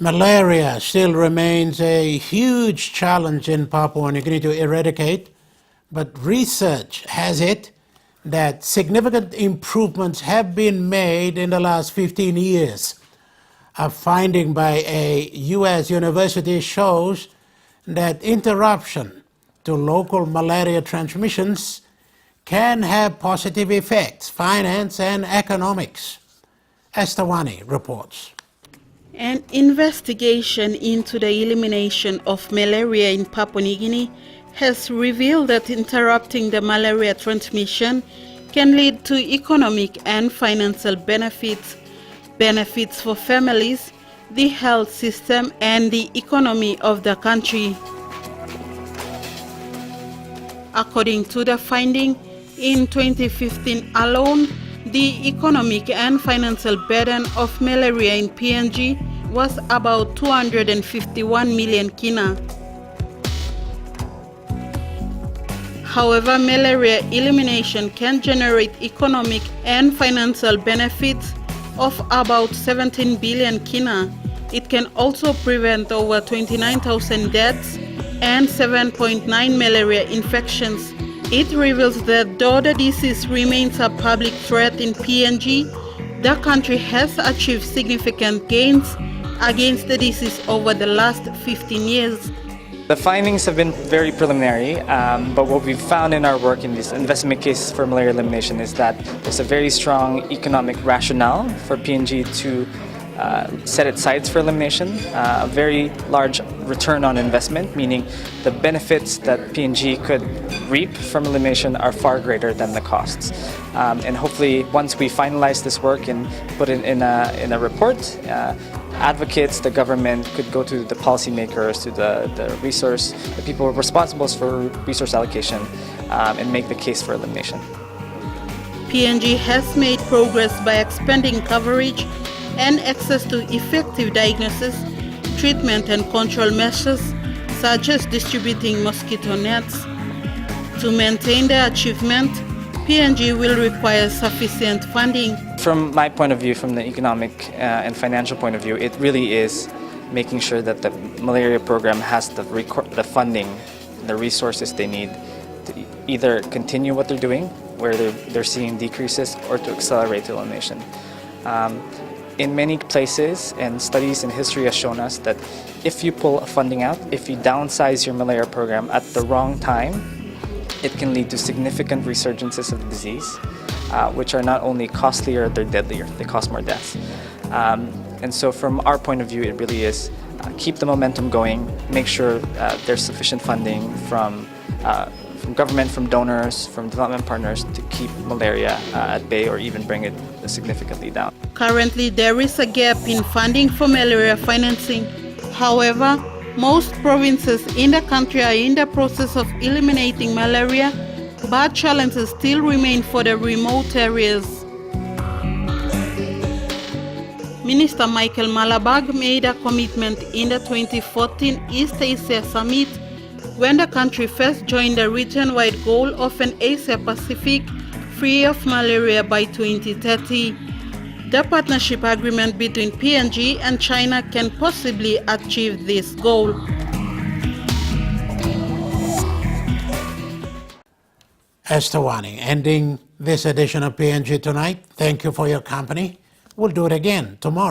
Malaria still remains a huge challenge in Papua New Guinea to eradicate, but research has it that significant improvements have been made in the last 15 years. A finding by a U.S. university shows that interruption to local malaria transmissions can have positive effects, finance and economics. Estawani reports. An investigation into the elimination of malaria in Papua New Guinea has revealed that interrupting the malaria transmission can lead to economic and financial benefits for families, the health system, and the economy of the country. According to the finding, in 2015 alone, the economic and financial burden of malaria in PNG was about 251 million kina. However, malaria elimination can generate economic and financial benefits of about 17 billion kina. It can also prevent over 29,000 deaths and 7.9 malaria infections. It reveals that though the disease remains a public threat in PNG, the country has achieved significant gains against the disease over the last 15 years. The findings have been very preliminary, but what we've found in our work in these investment cases for malaria elimination is that there's a very strong economic rationale for PNG to set its sights for elimination, a very large return on investment, meaning the benefits that PNG could reap from elimination are far greater than the costs. And hopefully, once we finalize this work and put it in a report, advocates, the government could go to the policymakers, to the people responsible for resource allocation, and make the case for elimination. PNG has made progress by expanding coverage and access to effective diagnosis, treatment and control measures, such as distributing mosquito nets. To maintain the achievement, PNG will require sufficient funding. From my point of view, from the economic and financial point of view, it really is making sure that the malaria program has the funding, the resources they need to either continue what they're doing, where they're seeing decreases, or to accelerate the elimination. In many places, and studies in history have shown us that if you pull funding out, if you downsize your malaria program at the wrong time, it can lead to significant resurgences of the disease, which are not only costlier, they're deadlier. They cause more deaths. And so from our point of view, it really is keep the momentum going, make sure there's sufficient funding from government, from donors, from development partners to keep malaria at bay or even bring it significantly down. Currently, there is a gap in funding for malaria financing. However, most provinces in the country are in the process of eliminating malaria, but challenges still remain for the remote areas. Minister Michael Malabag made a commitment in the 2014 East Asia Summit when the country first joined the region-wide goal of an Asia-Pacific free of malaria by 2030. The partnership agreement between PNG and China can possibly achieve this goal. Estawani, ending this edition of PNG Tonight. Thank you for your company. We'll do it again tomorrow.